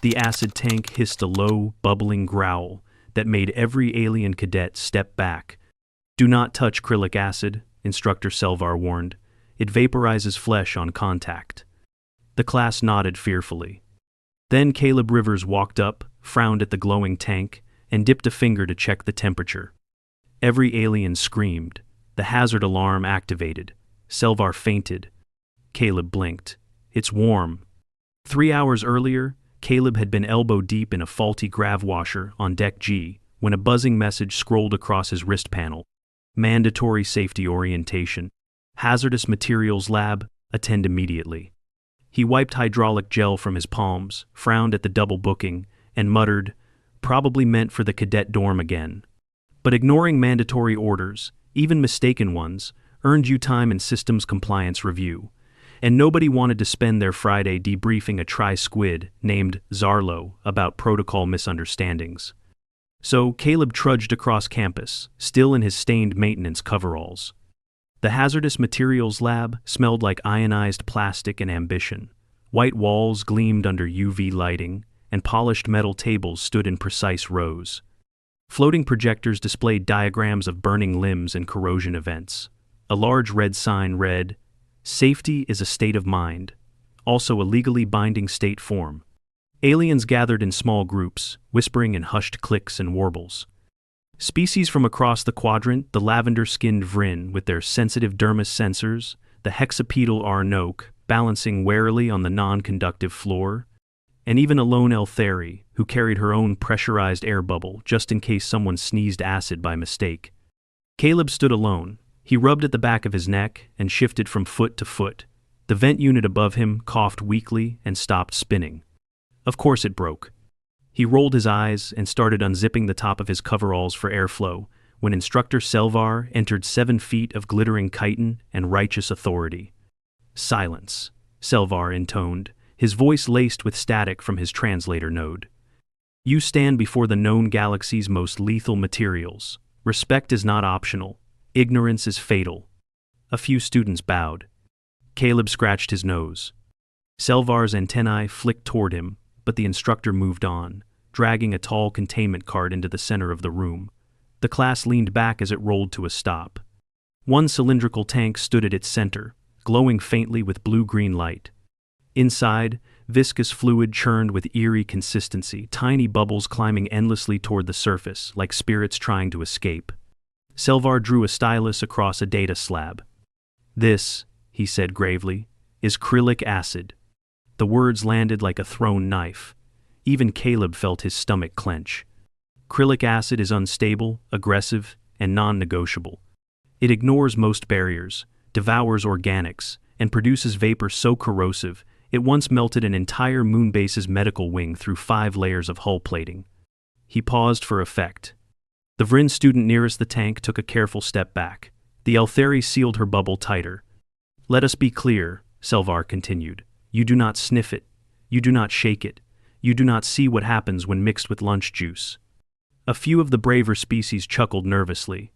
The acid tank hissed a low, bubbling growl that made every alien cadet step back. "Do not touch acrylic acid," Instructor Selvar warned. "It vaporizes flesh on contact." The class nodded fearfully. Then Caleb Rivers walked up, frowned at the glowing tank, and dipped a finger to check the temperature. Every alien screamed. The hazard alarm activated. Selvar fainted. Caleb blinked. "It's warm." 3 hours earlier, Caleb had been elbow-deep in a faulty grav washer on Deck G when a buzzing message scrolled across his wrist panel. "Mandatory safety orientation. Hazardous materials lab, attend immediately." He wiped hydraulic gel from his palms, frowned at the double booking, and muttered, "Probably meant for the cadet dorm again." But ignoring mandatory orders, even mistaken ones, earned you time in systems compliance review. And nobody wanted to spend their Friday debriefing a tri-squid named Zarlo about protocol misunderstandings. So Caleb trudged across campus, still in his stained maintenance coveralls. The hazardous materials lab smelled like ionized plastic and ambition. White walls gleamed under UV lighting, and polished metal tables stood in precise rows. Floating projectors displayed diagrams of burning limbs and corrosion events. A large red sign read, "Safety is a state of mind," also a legally binding state form. Aliens gathered in small groups, whispering in hushed clicks and warbles. Species from across the quadrant, the lavender-skinned Vrin with their sensitive dermis sensors, the hexapedal Arnoke balancing warily on the non-conductive floor, and even a lone Eltheri who carried her own pressurized air bubble just in case someone sneezed acid by mistake. Caleb stood alone. He rubbed at the back of his neck and shifted from foot to foot. The vent unit above him coughed weakly and stopped spinning. Of course it broke. He rolled his eyes and started unzipping the top of his coveralls for airflow when Instructor Selvar entered 7 feet of glittering chitin and righteous authority. "Silence," Selvar intoned, his voice laced with static from his translator node. "You stand before the known galaxy's most lethal materials. Respect is not optional. Ignorance is fatal." A few students bowed. Caleb scratched his nose. Selvar's antennae flicked toward him, but the instructor moved on, dragging a tall containment cart into the center of the room. The class leaned back as it rolled to a stop. One cylindrical tank stood at its center, glowing faintly with blue-green light. Inside, viscous fluid churned with eerie consistency, tiny bubbles climbing endlessly toward the surface, like spirits trying to escape. Selvar drew a stylus across a data slab. "This," he said gravely, "is acrylic acid." The words landed like a thrown knife. Even Caleb felt his stomach clench. Acrylic acid is unstable, aggressive, and non-negotiable. It ignores most barriers, devours organics, and produces vapor so corrosive it once melted an entire moonbase's medical wing through 5 layers of hull plating. He paused for effect. The Vrin student nearest the tank took a careful step back. The Eltheri sealed her bubble tighter. "Let us be clear," Selvar continued. "You do not sniff it. You do not shake it. You do not see what happens when mixed with lunch juice." A few of the braver species chuckled nervously.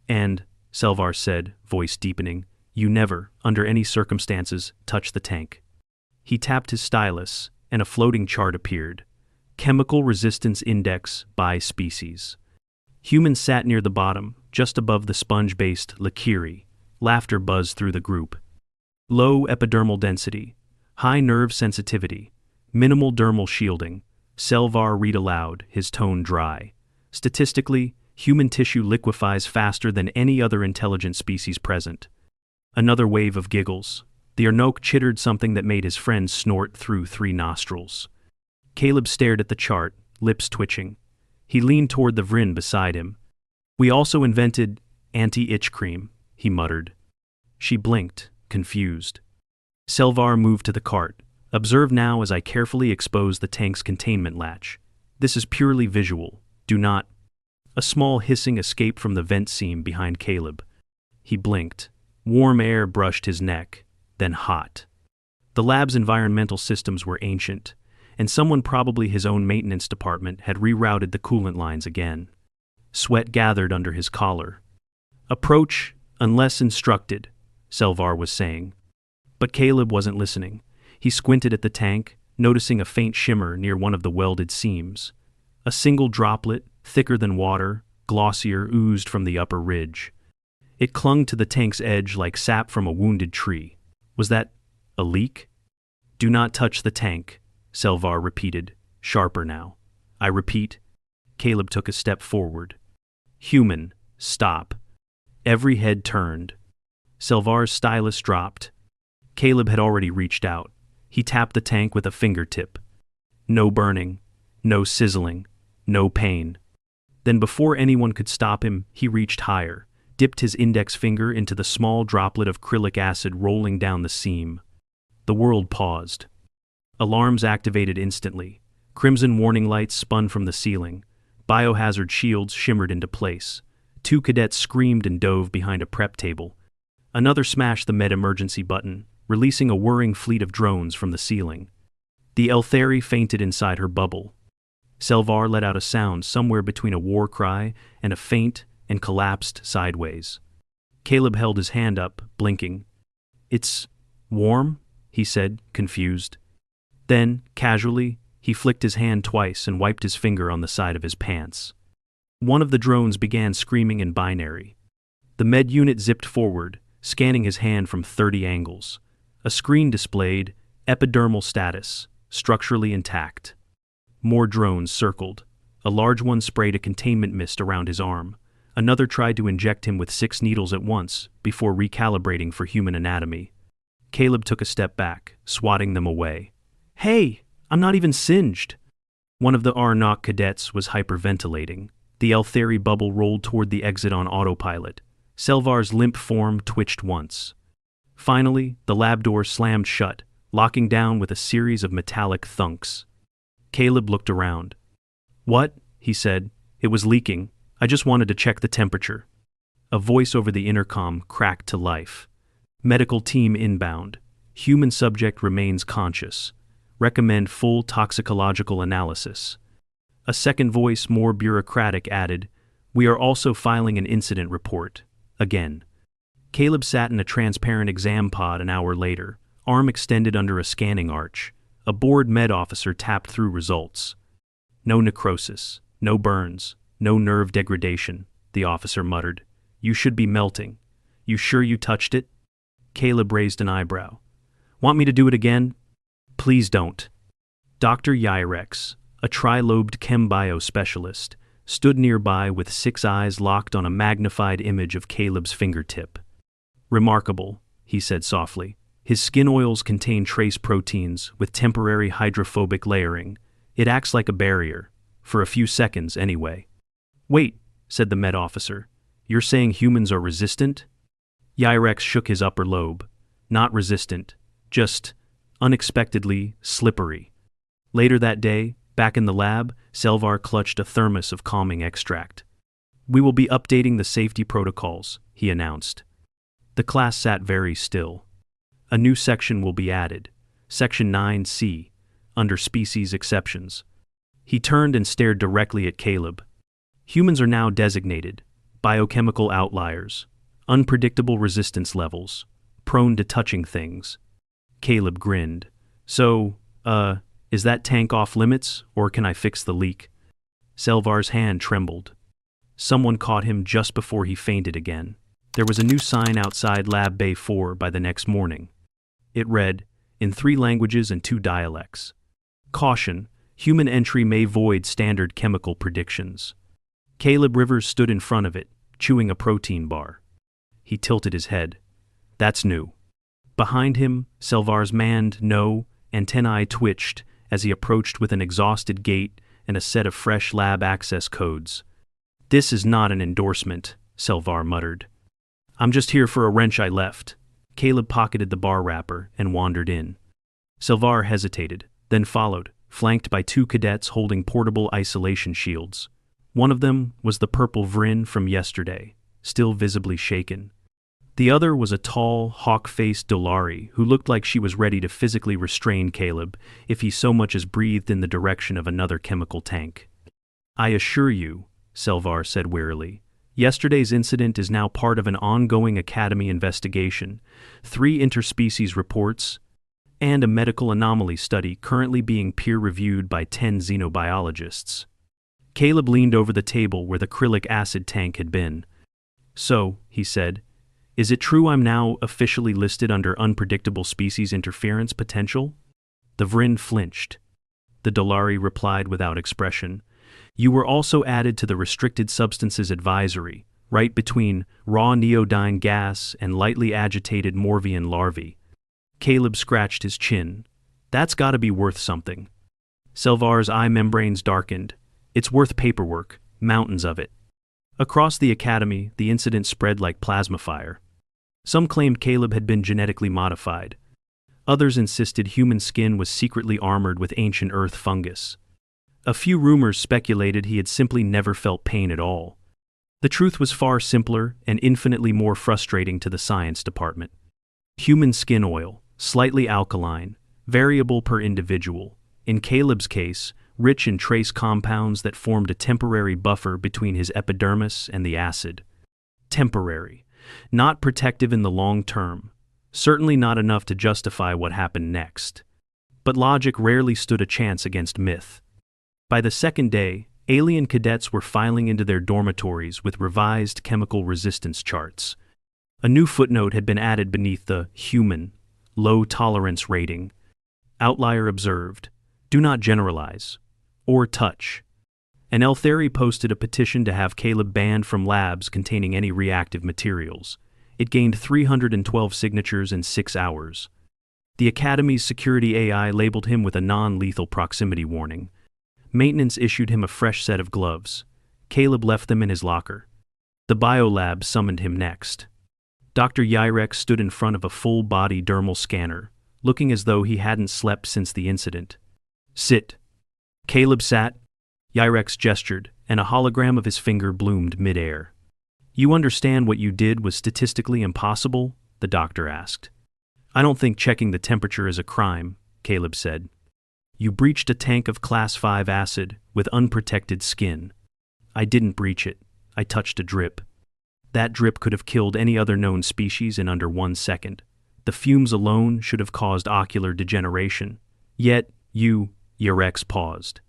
"And," Selvar said, voice deepening, "you never, under any circumstances, touch the tank." He tapped his stylus, and a floating chart appeared. Chemical Resistance Index by Species. Humans sat near the bottom, just above the sponge-based Lakiri. Laughter buzzed through the group. Low epidermal density. High nerve sensitivity. Minimal dermal shielding. Selvar read aloud, his tone dry. Statistically, human tissue liquefies faster than any other intelligent species present. Another wave of giggles. The Arnoke chittered something that made his friend snort through 3 nostrils. Caleb stared at the chart, lips twitching. He leaned toward the Vrin beside him. "We also invented anti-itch cream," he muttered. She blinked, confused. Selvar moved to the cart. "Observe now as I carefully expose the tank's containment latch. This is purely visual. Do not—" A small hissing escaped from the vent seam behind Caleb. He blinked. Warm air brushed his neck, then hot. The lab's environmental systems were ancient, and someone, probably his own maintenance department, had rerouted the coolant lines again. Sweat gathered under his collar. "Approach, unless instructed," Selvar was saying. But Caleb wasn't listening. He squinted at the tank, noticing a faint shimmer near one of the welded seams. A single droplet, thicker than water, glossier, oozed from the upper ridge. It clung to the tank's edge like sap from a wounded tree. Was that a leak? Do not touch the tank, Selvar repeated, sharper now. I repeat. Caleb took a step forward. Human, stop. Every head turned. Selvar's stylus dropped. Caleb had already reached out. He tapped the tank with a fingertip. No burning, no sizzling, no pain. Then before anyone could stop him, he reached higher, dipped his index finger into the small droplet of acrylic acid rolling down the seam. The world paused. Alarms activated instantly. Crimson warning lights spun from the ceiling. Biohazard shields shimmered into place. 2 cadets screamed and dove behind a prep table. Another smashed the med emergency button, releasing a whirring fleet of drones from the ceiling. The Eltheri fainted inside her bubble. Selvar let out a sound somewhere between a war cry and a faint and collapsed sideways. Caleb held his hand up, blinking. It's warm, he said, confused. Then, casually, he flicked his hand twice and wiped his finger on the side of his pants. One of the drones began screaming in binary. The med unit zipped forward, scanning his hand from 30 angles. A screen displayed epidermal status, structurally intact. More drones circled. A large one sprayed a containment mist around his arm. Another tried to inject him with 6 needles at once before recalibrating for human anatomy. Caleb took a step back, swatting them away. Hey, I'm not even singed. One of the Arnok cadets was hyperventilating. The Eltheri bubble rolled toward the exit on autopilot. Selvar's limp form twitched once. Finally, the lab door slammed shut, locking down with a series of metallic thunks. Caleb looked around. What? He said. It was leaking. I just wanted to check the temperature. A voice over the intercom cracked to life. Medical team inbound. Human subject remains conscious. Recommend full toxicological analysis. A second voice, more bureaucratic, added, We are also filing an incident report. Again. Caleb sat in a transparent exam pod an hour later, arm extended under a scanning arch. A bored med officer tapped through results. No necrosis, no burns, no nerve degradation, the officer muttered. You should be melting. You sure you touched it? Caleb raised an eyebrow. Want me to do it again? Please don't. Dr. Yirex, a tri-lobed chem-bio specialist, stood nearby with 6 eyes locked on a magnified image of Caleb's fingertip. Remarkable, he said softly. His skin oils contain trace proteins with temporary hydrophobic layering. It acts like a barrier, for a few seconds anyway. Wait, said the med officer. You're saying humans are resistant? Yirex shook his upper lobe. Not resistant, just unexpectedly slippery. Later that day, back in the lab, Selvar clutched a thermos of calming extract. We will be updating the safety protocols, he announced. The class sat very still. A new section will be added, Section 9C, under species exceptions. He turned and stared directly at Caleb. Humans are now designated biochemical outliers, unpredictable resistance levels, prone to touching things. Caleb grinned. So, is that tank off limits, or can I fix the leak? Selvar's hand trembled. Someone caught him just before he fainted again. There was a new sign outside Lab Bay 4 by the next morning. It read, in 3 languages and 2 dialects. Caution, human entry may void standard chemical predictions. Caleb Rivers stood in front of it, chewing a protein bar. He tilted his head. That's new. Behind him, Selvar's manned antennae twitched as he approached with an exhausted gait and a set of fresh lab access codes. This is not an endorsement, Selvar muttered. I'm just here for a wrench I left. Caleb pocketed the bar wrapper and wandered in. Selvar hesitated, then followed, flanked by 2 cadets holding portable isolation shields. One of them was the purple Vrin from yesterday, still visibly shaken. The other was a tall, hawk-faced Dolari who looked like she was ready to physically restrain Caleb if he so much as breathed in the direction of another chemical tank. I assure you, Selvar said wearily, yesterday's incident is now part of an ongoing Academy investigation, 3 interspecies reports, and a medical anomaly study currently being peer-reviewed by 10 xenobiologists. Caleb leaned over the table where the acrylic acid tank had been. "So," he said, "is it true I'm now officially listed under unpredictable species interference potential?" The Vryn flinched. The Dolari replied without expression. "You were also added to the restricted substances advisory, right between raw neodyne gas and lightly agitated Morvian larvae." Caleb scratched his chin. "That's gotta be worth something." Selvar's eye membranes darkened. "It's worth paperwork, mountains of it." Across the academy, the incident spread like plasma fire. Some claimed Caleb had been genetically modified. Others insisted human skin was secretly armored with ancient earth fungus. A few rumors speculated he had simply never felt pain at all. The truth was far simpler and infinitely more frustrating to the science department. Human skin oil, slightly alkaline, variable per individual. In Caleb's case, rich in trace compounds that formed a temporary buffer between his epidermis and the acid. Temporary. Not protective in the long term. Certainly not enough to justify what happened next. But logic rarely stood a chance against myth. By the second day, alien cadets were filing into their dormitories with revised chemical resistance charts. A new footnote had been added beneath the human, low tolerance rating. Outlier observed. Do not generalize. Or touch. And Eltheri posted a petition to have Caleb banned from labs containing any reactive materials. It gained 312 signatures in 6 hours. The Academy's security AI labeled him with a non-lethal proximity warning. Maintenance issued him a fresh set of gloves. Caleb left them in his locker. The biolab summoned him next. Dr. Yrek stood in front of a full-body dermal scanner, looking as though he hadn't slept since the incident. "Sit." Caleb sat. Yrek gestured, and a hologram of his finger bloomed mid-air. "You understand what you did was statistically impossible?" the doctor asked. "I don't think checking the temperature is a crime," Caleb said. "You breached a tank of Class 5 acid with unprotected skin." "I didn't breach it. I touched a drip. That drip could have killed any other known species in under 1 second. The fumes alone should have caused ocular degeneration. Yet, Yrek paused.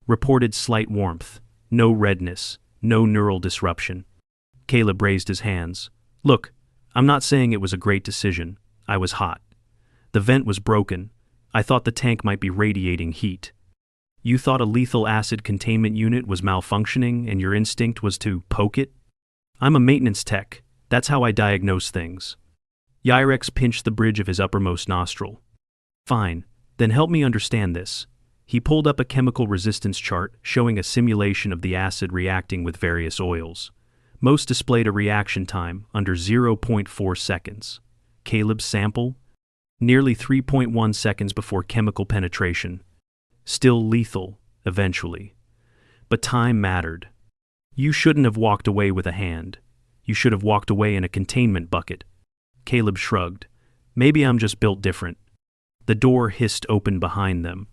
Reported slight warmth, no redness, no neural disruption. Caleb raised his hands. "Look, I'm not saying it was a great decision. I was hot. The vent was broken. I thought the tank might be radiating heat. You thought a lethal acid containment unit was malfunctioning and your instinct was to poke it? I'm a maintenance tech. That's how I diagnose things." Yrek pinched the bridge of his uppermost nostril. "Fine, then help me understand this." He pulled up a chemical resistance chart showing a simulation of the acid reacting with various oils. Most displayed a reaction time under 0.4 seconds. Caleb's sample? Nearly 3.1 seconds before chemical penetration. Still lethal, eventually. But time mattered. You shouldn't have walked away with a hand. You should have walked away in a containment bucket. Caleb shrugged. "Maybe I'm just built different." The door hissed open behind them.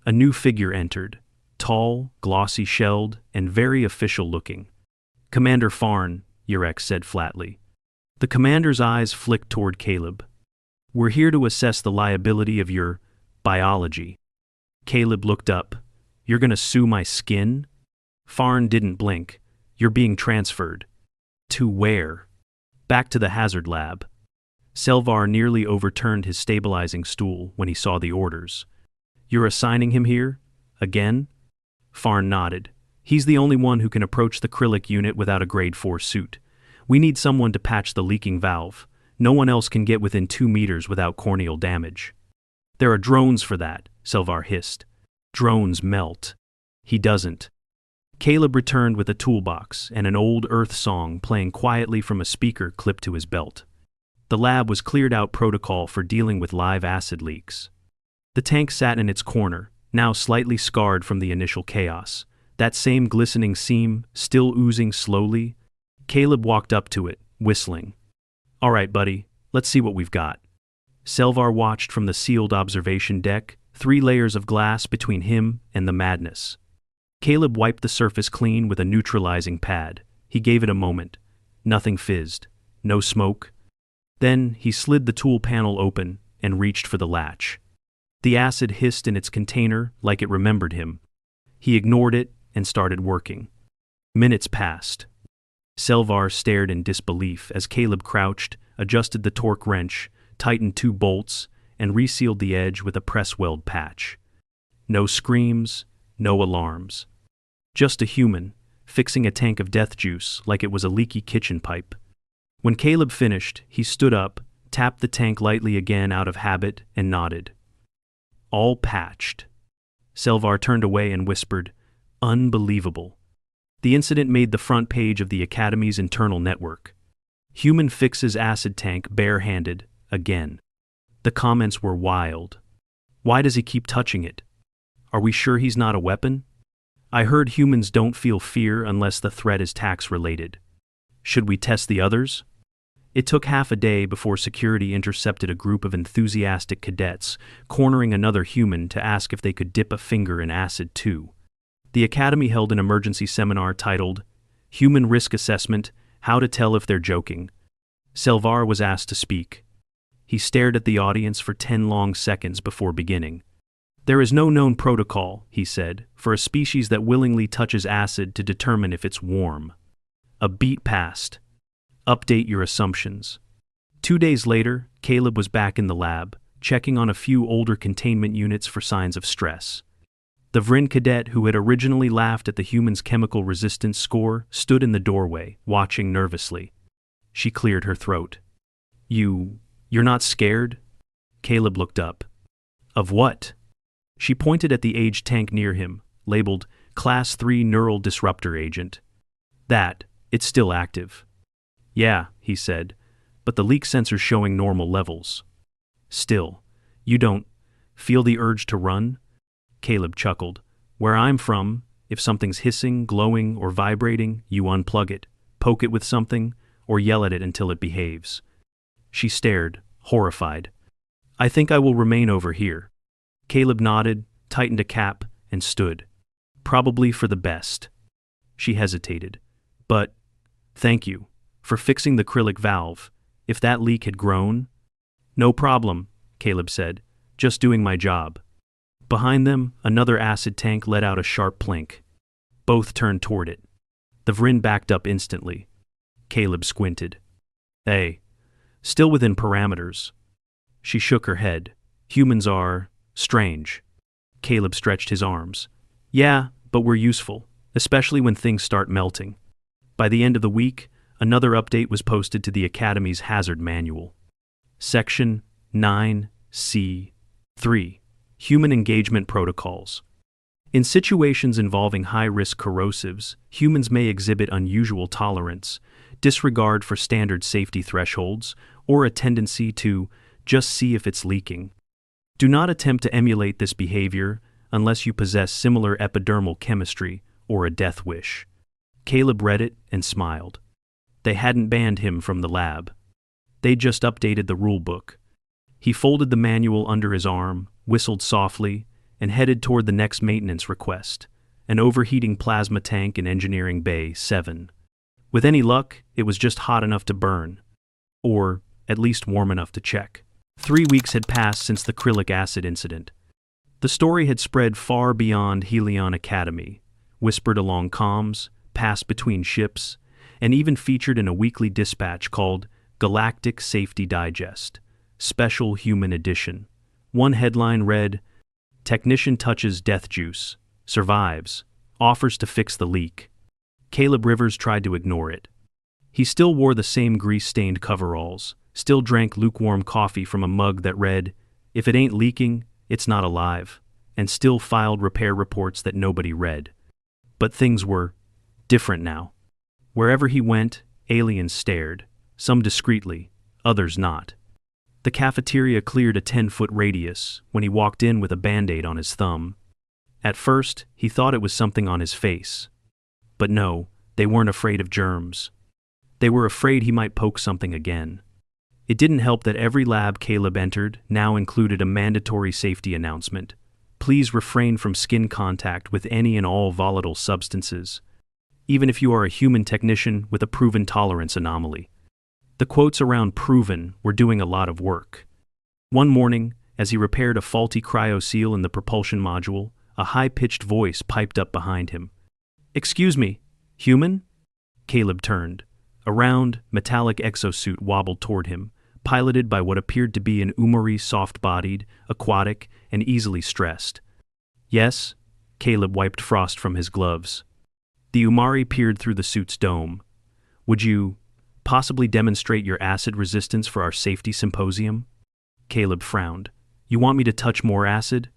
A new figure entered, tall, glossy-shelled, and very official-looking. "Commander Farn," Yrek said flatly. The commander's eyes flicked toward Caleb. "We're here to assess the liability of your biology." Caleb looked up. "You're gonna sue my skin?" Farn didn't blink. "You're being transferred." "To where?" "Back to the hazard lab." Selvar nearly overturned his stabilizing stool when he saw the orders. "You're assigning him here? Again?" Farn nodded. "He's the only one who can approach the acrylic unit without a grade 4 suit. We need someone to patch the leaking valve. No one else can get within 2 meters without corneal damage." "There are drones for that," Selvar hissed. "Drones melt." "He doesn't." Caleb returned with a toolbox and an old Earth song playing quietly from a speaker clipped to his belt. The lab was cleared out protocol for dealing with live acid leaks. The tank sat in its corner, now slightly scarred from the initial chaos. That same glistening seam, still oozing slowly. Caleb walked up to it, whistling. "All right, buddy, let's see what we've got." Selvar watched from the sealed observation deck, 3 layers of glass between him and the madness. Caleb wiped the surface clean with a neutralizing pad. He gave it a moment. Nothing fizzed. No smoke. Then he slid the tool panel open and reached for the latch. The acid hissed in its container like it remembered him. He ignored it and started working. Minutes passed. Selvar stared in disbelief as Caleb crouched, adjusted the torque wrench, tightened 2 bolts, and resealed the edge with a press weld patch. No screams, no alarms. Just a human, fixing a tank of death juice like it was a leaky kitchen pipe. When Caleb finished, he stood up, tapped the tank lightly again out of habit, and nodded. All patched. Selvar turned away and whispered, "Unbelievable." The incident made the front page of the Academy's internal network. Human fixes acid tank bare-handed, again. The comments were wild. Why does he keep touching it? Are we sure he's not a weapon? I heard humans don't feel fear unless the threat is tax-related. Should we test the others? It took half a day before security intercepted a group of enthusiastic cadets, cornering another human to ask if they could dip a finger in acid too. The Academy held an emergency seminar titled, "Human Risk Assessment, How to Tell If They're Joking." Selvar was asked to speak. He stared at the audience for 10 long seconds before beginning. "There is no known protocol," he said, "for a species that willingly touches acid to determine if it's warm." A beat passed. Update your assumptions. 2 days later, Caleb was back in the lab, checking on a few older containment units for signs of stress. The Vrin cadet who had originally laughed at the human's chemical resistance score stood in the doorway, watching nervously. She cleared her throat. You're not scared?" Caleb looked up. "Of what?" She pointed at the aged tank near him, labeled Class 3 Neural Disruptor Agent. It's still active." "Yeah," he said, "but the leak sensor's showing normal levels." "Still, you don't feel the urge to run?" Caleb chuckled. "Where I'm from, if something's hissing, glowing, or vibrating, you unplug it, poke it with something, or yell at it until it behaves." She stared, horrified. "I think I will remain over here." Caleb nodded, tightened a cap, and stood. "Probably for the best." She hesitated. "But, thank you, for fixing the acrylic valve. If that leak had grown—" "No problem," Caleb said. "Just doing my job." Behind them, another acid tank let out a sharp plink. Both turned toward it. The Vrin backed up instantly. Caleb squinted. "Hey, still within parameters." She shook her head. "Humans are strange." Caleb stretched his arms. "Yeah, but we're useful, especially when things start melting." By the end of the week, another update was posted to the Academy's Hazard Manual. Section 9C3. Human Engagement Protocols. In situations involving high-risk corrosives, humans may exhibit unusual tolerance, disregard for standard safety thresholds, or a tendency to just see if it's leaking. Do not attempt to emulate this behavior unless you possess similar epidermal chemistry or a death wish. Caleb read it and smiled. They hadn't banned him from the lab. They just updated the rulebook. He folded the manual under his arm, whistled softly, and headed toward the next maintenance request, an overheating plasma tank in Engineering Bay 7. With any luck, it was just hot enough to burn. Or, at least warm enough to check. 3 weeks had passed since the acrylic acid incident. The story had spread far beyond Helion Academy, whispered along comms, passed between ships, and even featured in a weekly dispatch called Galactic Safety Digest, Special Human Edition. One headline read, "Technician touches death juice, survives, offers to fix the leak." Caleb Rivers tried to ignore it. He still wore the same grease-stained coveralls, still drank lukewarm coffee from a mug that read, "If it ain't leaking, it's not alive," and still filed repair reports that nobody read. But things were different now. Wherever he went, aliens stared, some discreetly, others not. The cafeteria cleared a 10-foot radius when he walked in with a Band-Aid on his thumb. At first, he thought it was something on his face. But no, they weren't afraid of germs. They were afraid he might poke something again. It didn't help that every lab Caleb entered now included a mandatory safety announcement. Please refrain from skin contact with any and all volatile substances, even if you are a human technician with a proven tolerance anomaly. The quotes around proven were doing a lot of work. One morning, as he repaired a faulty cryo-seal in the propulsion module, a high-pitched voice piped up behind him. "Excuse me, human?" Caleb turned. A round, metallic exosuit wobbled toward him, piloted by what appeared to be an Umari, soft-bodied, aquatic, and easily stressed. "Yes?" Caleb wiped frost from his gloves. The Umari peered through the suit's dome. "Would you possibly demonstrate your acid resistance for our safety symposium?" Caleb frowned. "You want me to touch more acid?"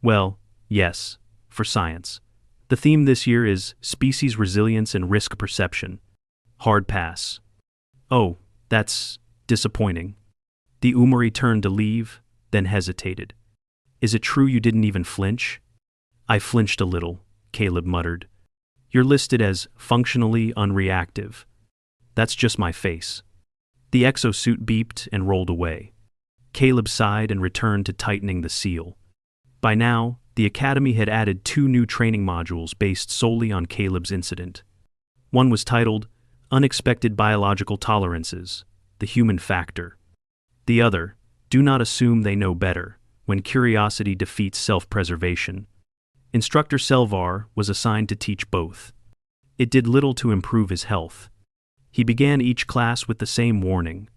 "Well, yes, for science. The theme this year is species resilience and risk perception. Hard pass." "Oh, that's disappointing." The Umari turned to leave, then hesitated. "Is it true you didn't even flinch?" "I flinched a little," Caleb muttered. "You're listed as functionally unreactive. That's just my face." The exosuit beeped and rolled away. Caleb sighed and returned to tightening the seal. By now, the Academy had added 2 new training modules based solely on Caleb's incident. One was titled Unexpected Biological Tolerances, the Human Factor. The other, Do Not Assume They Know Better, When Curiosity Defeats Self-Preservation. Instructor Selvar was assigned to teach both. It did little to improve his health. He began each class with the same warning.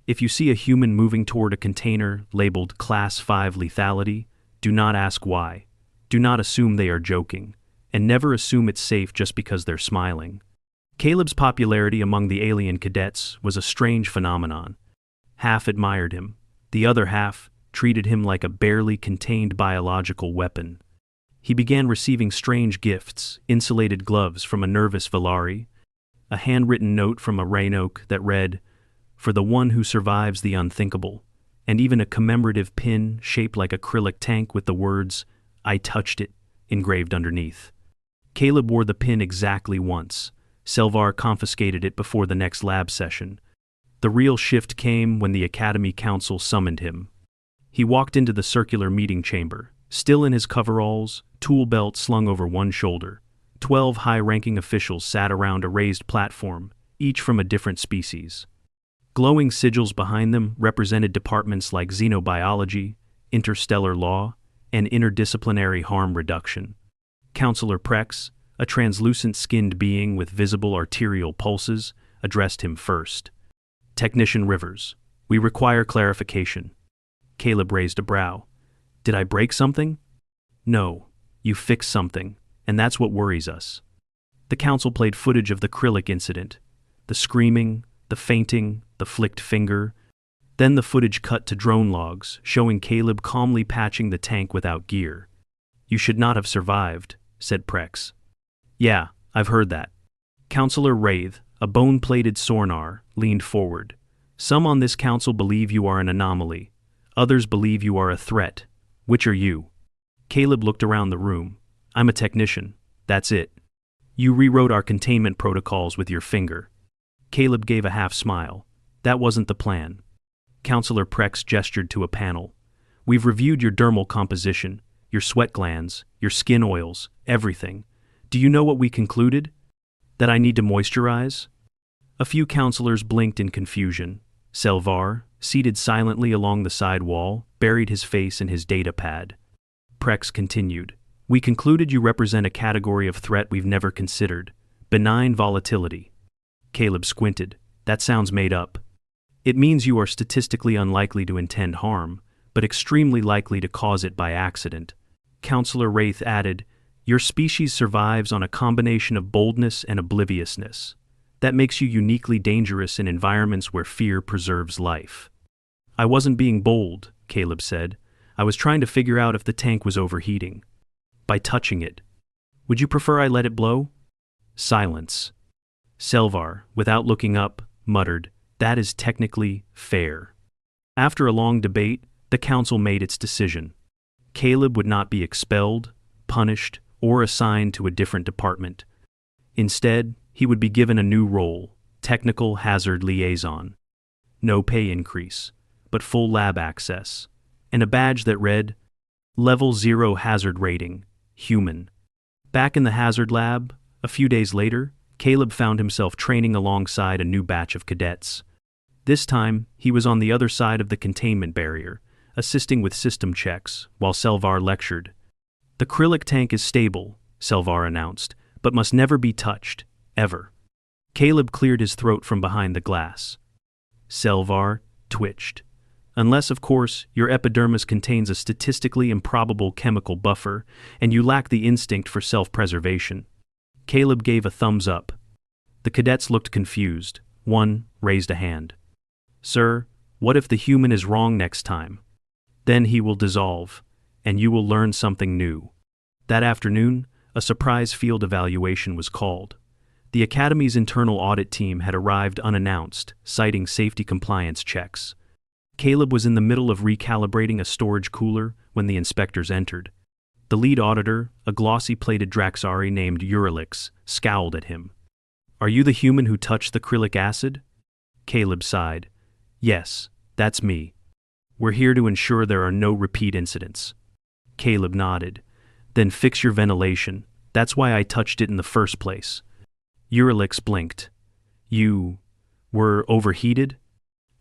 If you see a human moving toward a container labeled Class 5 lethality, do not ask why. Do not assume they are joking, and never assume it's safe just because they're smiling. Caleb's popularity among the alien cadets was a strange phenomenon. Half admired him. The other half treated him like a barely contained biological weapon. He began receiving strange gifts, insulated gloves from a nervous Valari, a handwritten note from a Rainoke that read, "For the one who survives the unthinkable," and even a commemorative pin shaped like acrylic tank with the words, "I touched it," engraved underneath. Caleb wore the pin exactly once. Selvar confiscated it before the next lab session. The real shift came when the Academy Council summoned him. He walked into the circular meeting chamber, still in his coveralls, tool belt slung over one shoulder. 12 high-ranking officials sat around a raised platform, each from a different species. Glowing sigils behind them represented departments like xenobiology, interstellar law, and interdisciplinary harm reduction. Counselor Prex, a translucent-skinned being with visible arterial pulses, addressed him first. "Technician Rivers, we require clarification." Caleb raised a brow. "Did I break something?" "No, you fixed something, and that's what worries us." The council played footage of the Krillic incident. The screaming, the fainting, the flicked finger. Then the footage cut to drone logs, showing Caleb calmly patching the tank without gear. "You should not have survived," said Prex. "Yeah, I've heard that." Counselor Wraith, a bone-plated Sornar, leaned forward. "Some on this council believe you are an anomaly. Others believe you are a threat. Which are you?" Caleb looked around the room. "I'm a technician. That's it." "You rewrote our containment protocols with your finger." Caleb gave a half-smile. "That wasn't the plan." Counselor Prex gestured to a panel. "We've reviewed your dermal composition, your sweat glands, your skin oils, everything. Do you know what we concluded? That I need to moisturize?" A few counselors blinked in confusion. Selvar, seated silently along the side wall, buried his face in his data pad. Prex continued. "We concluded you represent a category of threat we've never considered. Benign volatility." Caleb squinted. "That sounds made up." "It means you are statistically unlikely to intend harm, but extremely likely to cause it by accident." Counselor Wraith added, "Your species survives on a combination of boldness and obliviousness. That makes you uniquely dangerous in environments where fear preserves life." "I wasn't being bold," Caleb said. "I was trying to figure out if the tank was overheating. By touching it. Would you prefer I let it blow?" Silence. Selvar, without looking up, muttered, "That is technically fair." After a long debate, the council made its decision. Caleb would not be expelled, punished, or assigned to a different department. Instead, he would be given a new role, Technical Hazard Liaison. No pay increase, but full lab access, and a badge that read, Level 0 Hazard Rating, Human. Back in the hazard lab, a few days later, Caleb found himself training alongside a new batch of cadets. This time, he was on the other side of the containment barrier, assisting with system checks, while Selvar lectured. "The acrylic tank is stable," Selvar announced, "but must never be touched, ever." Caleb cleared his throat from behind the glass. Selvar twitched. "Unless, of course, your epidermis contains a statistically improbable chemical buffer, and you lack the instinct for self-preservation." Caleb gave a thumbs up. The cadets looked confused. One raised a hand. "Sir, what if the human is wrong next time? Then he will dissolve, and you will learn something new." That afternoon, a surprise field evaluation was called. The Academy's internal audit team had arrived unannounced, citing safety compliance checks. Caleb was in the middle of recalibrating a storage cooler when the inspectors entered. The lead auditor, a glossy-plated Draxari named Uralix, scowled at him. "Are you the human who touched the acrylic acid?" Caleb sighed. "Yes, that's me. We're here to ensure there are no repeat incidents." Caleb nodded. "Then fix your ventilation. That's why I touched it in the first place." Uralix blinked. "You were overheated?"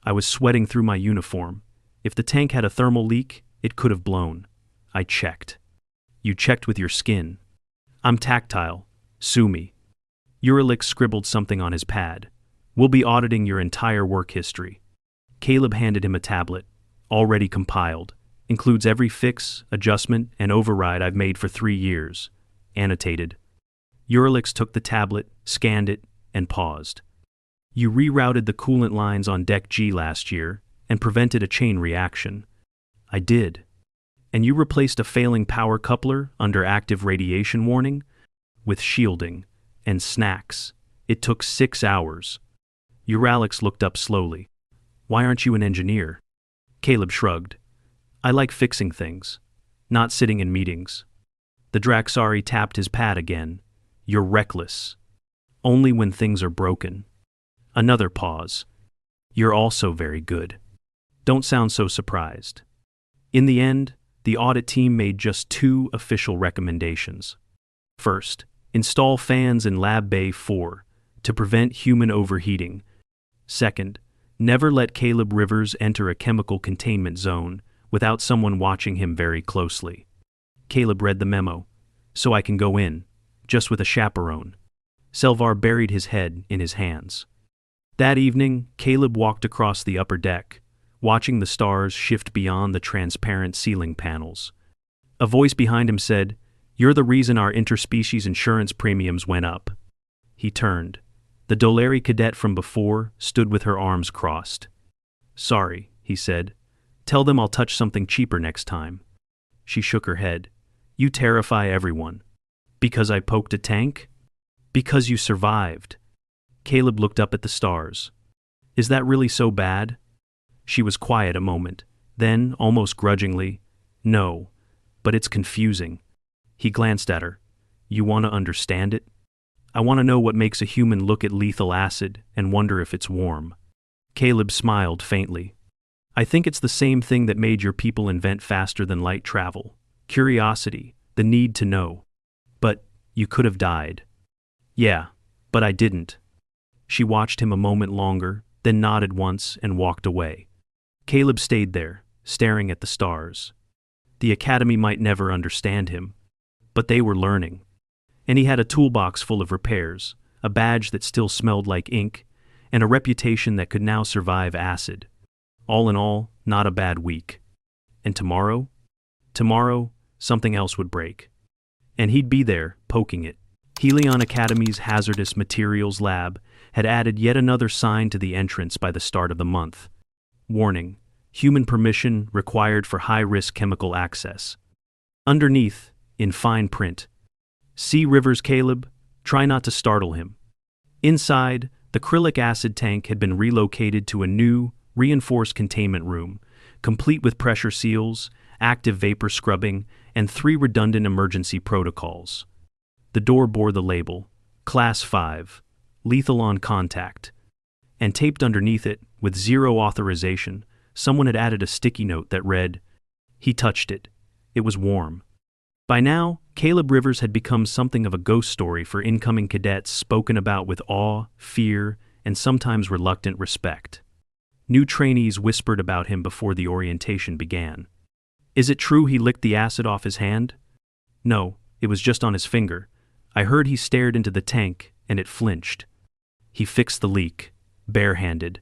"I was sweating through my uniform. If the tank had a thermal leak, it could have blown. I checked." "You checked with your skin." "I'm tactile. Sue me." Uralix scribbled something on his pad. "We'll be auditing your entire work history." Caleb handed him a tablet, already compiled. "Includes every fix, adjustment, and override I've made for 3 years. Annotated." Uralix took the tablet, scanned it, and paused. "You rerouted the coolant lines on Deck G last year and prevented a chain reaction." "I did." "And you replaced a failing power coupler under active radiation warning? With shielding and snacks. It took 6 hours." Uralix looked up slowly. "Why aren't you an engineer?" Caleb shrugged. "I like fixing things, not sitting in meetings." The Draxari tapped his pad again. "You're reckless. Only when things are broken." Another pause. "You're also very good. Don't sound so surprised." In the end, the audit team made just 2 official recommendations. First, install fans in Lab Bay 4 to prevent human overheating. Second, never let Caleb Rivers enter a chemical containment zone without someone watching him very closely. Caleb read the memo. "So I can go in, just with a chaperone." Selvar buried his head in his hands. That evening, Caleb walked across the upper deck, watching the stars shift beyond the transparent ceiling panels. A voice behind him said, "You're the reason our interspecies insurance premiums went up." He turned. The Doleri cadet from before stood with her arms crossed. "Sorry," he said. "Tell them I'll touch something cheaper next time." She shook her head. "You terrify everyone." "Because I poked a tank?" "Because you survived." Caleb looked up at the stars. "Is that really so bad?" She was quiet a moment. Then, almost grudgingly, "No, but it's confusing." He glanced at her. "You want to understand it?" "I want to know what makes a human look at lethal acid and wonder if it's warm." Caleb smiled faintly. "I think it's the same thing that made your people invent faster than light travel. Curiosity, the need to know." "But you could have died." "Yeah, but I didn't." She watched him a moment longer, then nodded once and walked away. Caleb stayed there, staring at the stars. The Academy might never understand him, but they were learning. And he had a toolbox full of repairs, a badge that still smelled like ink, and a reputation that could now survive acid. All in all, not a bad week. And tomorrow? Tomorrow, something else would break. And he'd be there, poking it. Helion Academy's Hazardous Materials Lab had added yet another sign to the entrance by the start of the month. Warning: human permission required for high-risk chemical access. Underneath, in fine print, "See Rivers, Caleb, try not to startle him." Inside, the acrylic acid tank had been relocated to a new, reinforced containment room, complete with pressure seals, active vapor scrubbing, and 3 redundant emergency protocols. The door bore the label, Class 5, Lethal on Contact, and taped underneath it, with 0 authorization, someone had added a sticky note that read, "He touched it. It was warm." By now, Caleb Rivers had become something of a ghost story for incoming cadets, spoken about with awe, fear, and sometimes reluctant respect. New trainees whispered about him before the orientation began. Is it true he licked the acid off his hand? No, it was just on his finger. I heard he stared into the tank, and it flinched. He fixed the leak, barehanded.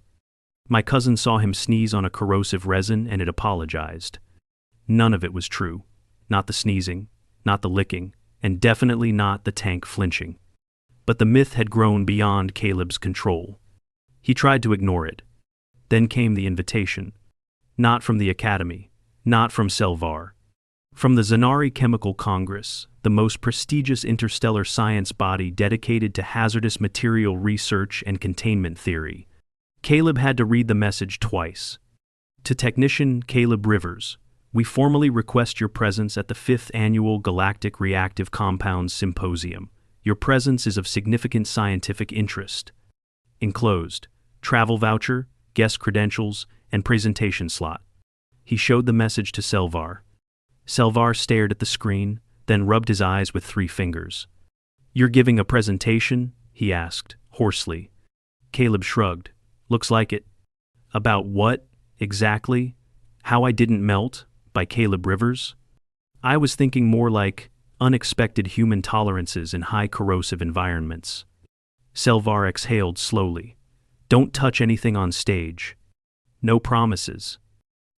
My cousin saw him sneeze on a corrosive resin, and it apologized. None of it was true. Not the sneezing, not the licking, and definitely not the tank flinching. But the myth had grown beyond Caleb's control. He tried to ignore it. Then came the invitation. Not from the Academy, not from Selvar. From the Zanari Chemical Congress, the most prestigious interstellar science body dedicated to hazardous material research and containment theory. Caleb had to read the message twice. To Technician Caleb Rivers, we formally request your presence at the 5th Annual Galactic Reactive Compounds Symposium. Your presence is of significant scientific interest. Enclosed, travel voucher, guest credentials, and presentation slot. He showed the message to Selvar. Selvar stared at the screen, then rubbed his eyes with 3 fingers. You're giving a presentation? He asked, hoarsely. Caleb shrugged. Looks like it. About what, exactly? How I Didn't Melt, by Caleb Rivers? I was thinking more like unexpected human tolerances in high corrosive environments. Selvar exhaled slowly. Don't touch anything on stage. No promises.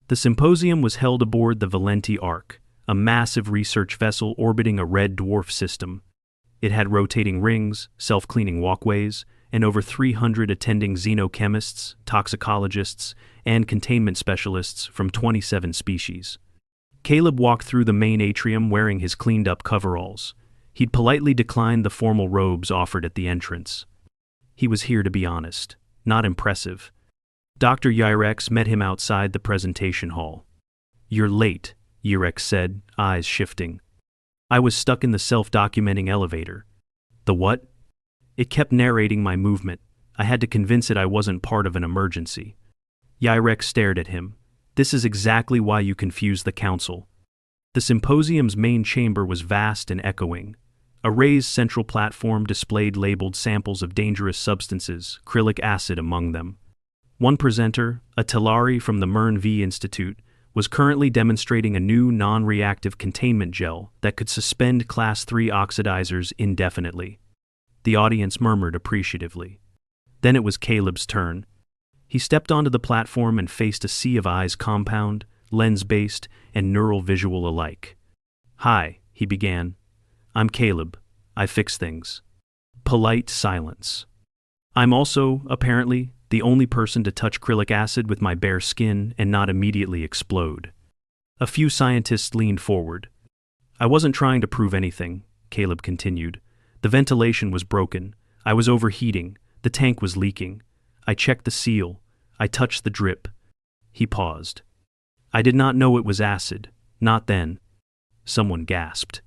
The symposium was held aboard the Valenti Ark, a massive research vessel orbiting a red dwarf system. It had rotating rings, self-cleaning walkways, and over 300 attending xenochemists, toxicologists, and containment specialists from 27 species. Caleb walked through the main atrium wearing his cleaned-up coveralls. He'd politely declined the formal robes offered at the entrance. He was here to be honest, not impressive. Dr. Yirex met him outside the presentation hall. You're late, Yirex said, eyes shifting. I was stuck in the self-documenting elevator. The what? It kept narrating my movement. I had to convince it I wasn't part of an emergency. Yirex stared at him. This is exactly why you confused the council. The symposium's main chamber was vast and echoing. A raised central platform displayed labeled samples of dangerous substances, acrylic acid among them. One presenter, a Telari from the Mern V Institute, was currently demonstrating a new non-reactive containment gel that could suspend Class 3 oxidizers indefinitely. The audience murmured appreciatively. Then it was Caleb's turn. He stepped onto the platform and faced a sea of eyes, compound, lens-based, and neural visual alike. Hi, he began. I'm Caleb. I fix things. Polite silence. I'm also, apparently, the only person to touch acrylic acid with my bare skin and not immediately explode. A few scientists leaned forward. I wasn't trying to prove anything, Caleb continued. The ventilation was broken. I was overheating. The tank was leaking. I checked the seal. I touched the drip. He paused. I did not know it was acid. Not then. Someone gasped.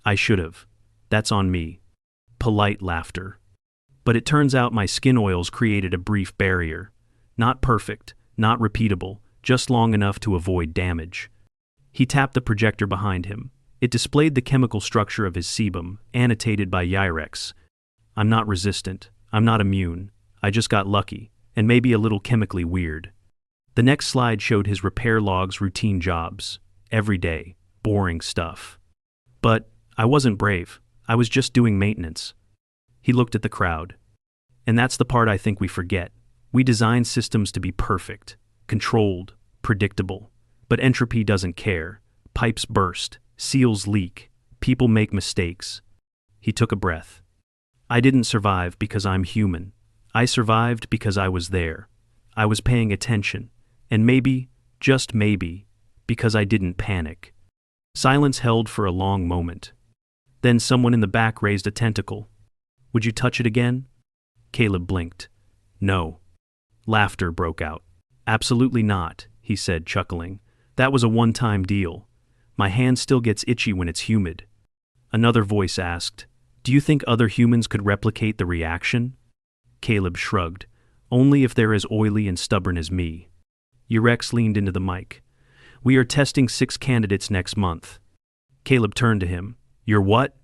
I should have. That's on me. Polite laughter. But it turns out my skin oils created a brief barrier. Not perfect, not repeatable, just long enough to avoid damage. He tapped the projector behind him. It displayed the chemical structure of his sebum, annotated by Yirex. I'm not resistant. I'm not immune. I just got lucky, and maybe a little chemically weird. The next slide showed his repair log's routine jobs. Every day. Boring stuff. But I wasn't brave. I was just doing maintenance. He looked at the crowd. And that's the part I think we forget. We design systems to be perfect, controlled, predictable. But entropy doesn't care. Pipes burst, seals leak, people make mistakes. He took a breath. I didn't survive because I'm human. I survived because I was there. I was paying attention. And maybe, just maybe, because I didn't panic. Silence held for a long moment. Then someone in the back raised a tentacle. Would you touch it again? Caleb blinked. No. Laughter broke out. Absolutely not, he said, chuckling. That was a one-time deal. My hand still gets itchy when it's humid. Another voice asked, Do you think other humans could replicate the reaction? Caleb shrugged. Only if they're as oily and stubborn as me. Yirex leaned into the mic. We are testing 6 candidates next month. Caleb turned to him. You're what?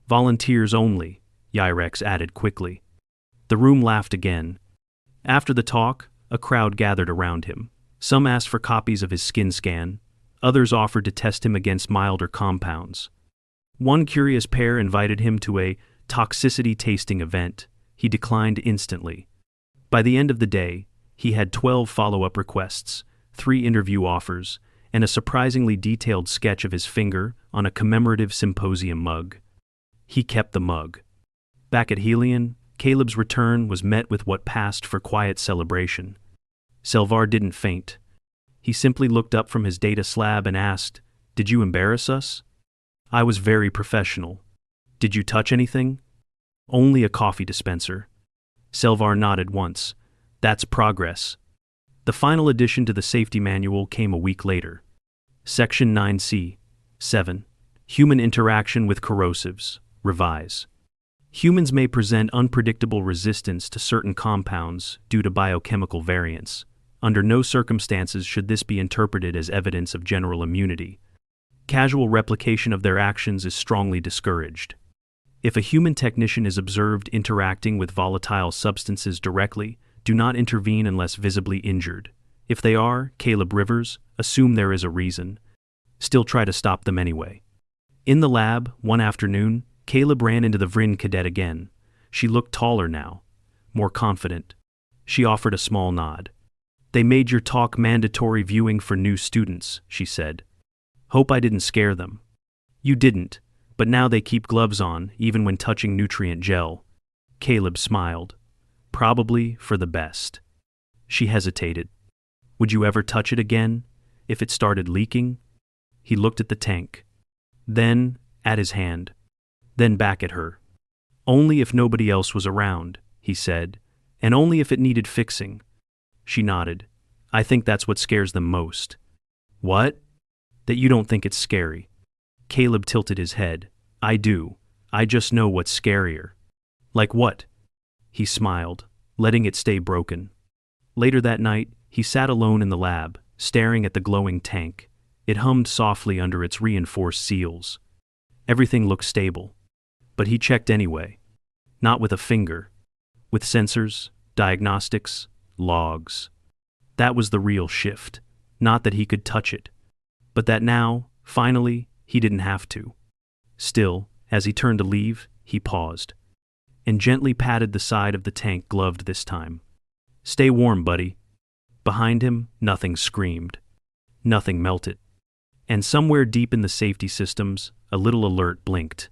Volunteers only, Yirex added quickly. The room laughed again. After the talk, a crowd gathered around him. Some asked for copies of his skin scan, others offered to test him against milder compounds. One curious pair invited him to a toxicity tasting event. He declined instantly. By the end of the day, he had 12 follow-up requests, 3 interview offers, and a surprisingly detailed sketch of his finger on a commemorative symposium mug. He kept the mug. Back at Helion, Caleb's return was met with what passed for quiet celebration. Selvar didn't faint. He simply looked up from his data slab and asked, "Did you embarrass us?" "I was very professional. Did you touch anything?" "Only a coffee dispenser." Selvar nodded once. "That's progress." The final addition to the safety manual came a week later. Section 9C. 7. Human interaction with corrosives. Revise. Humans may present unpredictable resistance to certain compounds due to biochemical variants. Under no circumstances should this be interpreted as evidence of general immunity. Casual replication of their actions is strongly discouraged. If a human technician is observed interacting with volatile substances directly, do not intervene unless visibly injured. If they are, Caleb Rivers, assume there is a reason. Still try to stop them anyway. In the lab, one afternoon, Caleb ran into the Vryn cadet again. She looked taller now, more confident. She offered a small nod. "They made your talk mandatory viewing for new students," she said. "Hope I didn't scare them." "You didn't, but now they keep gloves on, even when touching nutrient gel." Caleb smiled. "Probably for the best." She hesitated. "Would you ever touch it again, if it started leaking?" He looked at the tank. Then, at his hand. Then back at her. "Only if nobody else was around," he said, "and only if it needed fixing." She nodded. "I think that's what scares them most." "What?" "That you don't think it's scary." Caleb tilted his head. "I do. I just know what's scarier." "Like what?" He smiled, letting it stay broken. Later that night, he sat alone in the lab, staring at the glowing tank. It hummed softly under its reinforced seals. Everything looked stable. But he checked anyway. Not with a finger. With sensors, diagnostics, logs. That was the real shift. Not that he could touch it, but that now, finally, he didn't have to. Still, as he turned to leave, he paused and gently patted the side of the tank, gloved this time. "Stay warm, buddy." Behind him, nothing screamed. Nothing melted. And somewhere deep in the safety systems, a little alert blinked.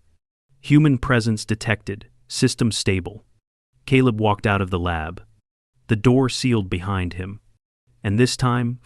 Human presence detected, system stable. Caleb walked out of the lab. The door sealed behind him. And this time,